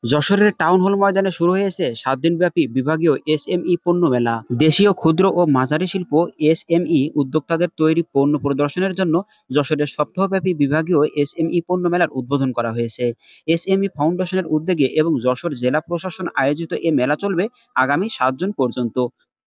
যশোরের town hall ময়দানে শুরু হয়েছে 7 দিনব্যাপী বিভাগীয় এসএমই পণ্য মেলা। দেশীয় ক্ষুদ্র ও মাঝারি শিল্প এসএমই উদ্যোক্তাদের তৈরি পণ্য প্রদর্শনের জন্য যশোরের সপ্তাহব্যাপী বিভাগীয় এসএমই পণ্য মেলার উদ্বোধন করা হয়েছে। এসএমই ফাউন্ডেশনের উদ্যোগে এবং যশোর জেলা প্রশাসন আয়োজিত এ মেলা চলবে আগামী 7 জুন পর্যন্ত।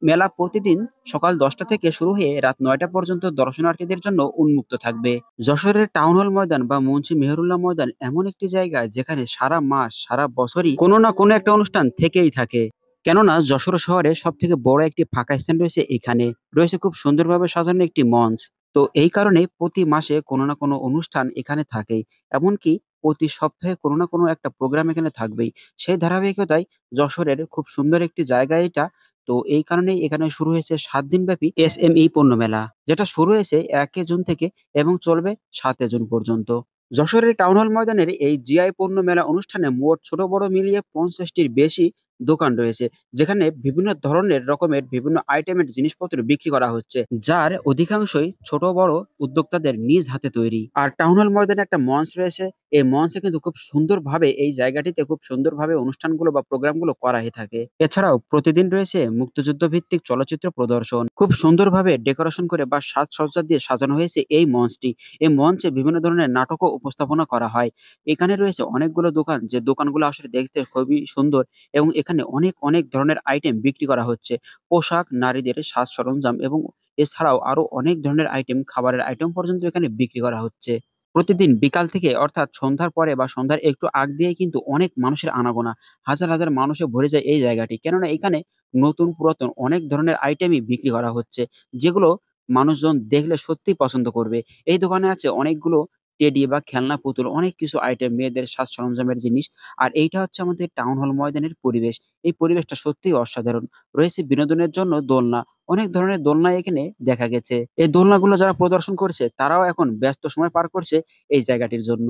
মেলা প্রতিদিন সকাল 10টা থেকে শুরু হয়ে রাত 9টা পর্যন্ত দর্শনার্থীদের জন্য উন্মুক্ত থাকবে। যশোরের টাউন হল ময়দান বা মুন্সি মেহেরুল্লাহ ময়দান এমন একটি জায়গা যেখানে সারা মাস সারা বছরই কোনো না কোনো একটা অনুষ্ঠান থেকেই থাকে। কেননা যশোর শহরে সব থেকে বড় একটি ফাঁকা স্থান রয়েছে এখানে। রয়েছে খুব সুন্দরভাবে সাজানো একটি মঞ্চ। তো এই কারণে প্রতি মাসে কোনো না কোনো অনুষ্ঠান এখানে থাকেই। এমনকি প্রতি সপ্তাহে কোনো না কোনো একটা প্রোগ্রাম এখানে থাকবেই। সেই ধারাবাহিকতায় যশোরের খুব সুন্দর একটি জায়গা এটা। তো এই কারণেই এখানে শুরু হয়েছে 7 দিন ব্যাপী এসএমই পণ্য মেলা, যেটা শুরু হয়েছে 1 জুন থেকে এবং চলবে 7 জুন পর্যন্ত। যশোরের টাউন হল ময়দানের এই জিআই পণ্য মেলা অনুষ্ঠানে মোট ছোট বড় মিলিয়ে 50টির বেশি দোকান রয়েছে, যেখানে বিভিন্ন ধরনের রকমের বিভিন্ন আইটেমের জিনিসপত্র বিক্রি করা হচ্ছে, যার অধিকাংশই ছোট বড় উদ্যোক্তাদের নিজ হাতে তৈরি। আর টাউন হল ময়দানে একটা মঞ্চ রয়েছে। এই মঞ্চে কিন্তু খুব সুন্দরভাবে এই জায়গাটিতে খুব সুন্দরভাবে অনুষ্ঠানগুলো বা প্রোগ্রামগুলো করা হয়ে থাকে। এছাড়াও প্রতিদিন রয়েছে মুক্তিযুদ্ধ ভিত্তিক চলচ্চিত্র প্রদর্শন। খুব সুন্দরভাবে ডেকোরেশন করে বা সাজসজ্জা দিয়ে সাজানো হয়েছে এই মঞ্চটি। এই মঞ্চে বিভিন্ন ধরনের নাটকও উপস্থাপনা করা হয়। এখানে রয়েছে অনেকগুলো দোকান, যে দোকানগুলো আসলে দেখতে খুবই সুন্দর এবং এখানে অনেক, অনেক ধরনের আইটেম বিক্রি করা হচ্ছে। পোশাক, নারীদের সাজ সরঞ্জাম এবং এছাড়াও আরো অনেক ধরনের আইটেম, খাবারের আইটেম পর্যন্ত এখানে বিক্রি করা হচ্ছে। প্রতিদিন বিকাল থেকে অর্থাৎ সন্ধ্যার পরে বা সন্ধ্যার একটু আগ দিয়েই কিন্তু অনেক মানুষের আনাগোনা। হাজার, হাজার মানুষে ভরে যায় এই জায়গাটি। কেননা এখানে নতুন পুরাতন অনেক ধরনের আইটেমই বিক্রি করা হচ্ছে, যেগুলো মানুষজন দেখলে সত্যিই পছন্দ করবে। এই দোকানে আছে অনেকগুলো টেডি বা খেলনা পুতুল, অনেক কিছু আইটেম, মেয়েদের সাজ সরঞ্জামের জিনিস। আর এইটা হচ্ছে আমাদের টাউন হল ময়দানের পরিবেশ। এই পরিবেশটা সত্যিই অসাধারণ। রয়েছে বিনোদনের জন্য দোলনা। অনেক ধরনের দোলনা এখানে দেখা গেছে। এই দোলনাগুলো যারা প্রদর্শন করছে তারাও এখন ব্যস্ত সময় পার করছে এই জায়গাটির জন্য।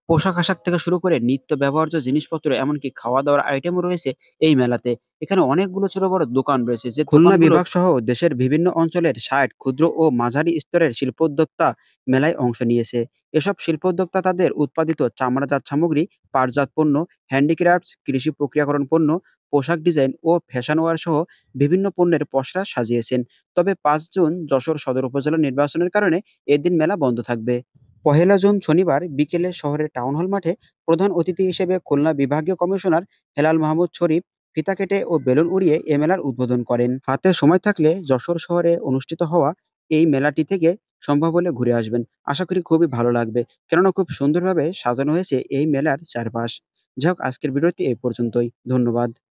পোশাক-আশাক থেকে শুরু করে নিত্য ব্যবহার্য জিনিসপত্র, এমনকি খাওয়া-দাওয়ার আইটেমও রয়েছে এই মেলাতে। এখানে অনেকগুলো ছোট বড় দোকান রয়েছে, যে খুলনা দোকানগুলো বিভাগ সহ দেশের বিভিন্ন অঞ্চলের ৬০ ক্ষুদ্র ও মাঝারি স্তরের শিল্পোদ্যোক্তা মেলায় অংশ নিয়েছে। এসব শিল্পোদ্যোক্তা তাদের উৎপাদিত চামড়াজাত সামগ্রী, পাটজাত পণ্য, হ্যান্ডিক্রাফটস, কৃষি প্রক্রিয়াকরণ পণ্য, পোশাক ডিজাইন ও ফ্যাশন ওয়্যার সহ বিভিন্ন পণ্যের পসরা সাজিয়েছেন। তবে ৫ জুন যশোর সদর উপজেলা নির্বাচনের কারণে এদিন মেলা বন্ধ থাকবে। ১লা জুন শনিবার বিকেলে শহরের টাউন হল মাঠে প্রধান অতিথি হিসেবে খুলনা বিভাগীয় কমিশনার হেলাল মাহমুদ শরীফ ফিতা কেটে ও বেলুন উড়িয়ে এ মেলার উদ্বোধন করেন। হাতে সময় থাকলে যশোর শহরে অনুষ্ঠিত হওয়া এই মেলাটি থেকে সম্ভব হলে ঘুরে আসবেন। আশা করি খুবই ভালো লাগবে। কেননা খুব সুন্দরভাবে সাজানো হয়েছে এই মেলার চারপাশ। যাই হোক, আজকের ভিডিওটি এই পর্যন্তই। ধন্যবাদ।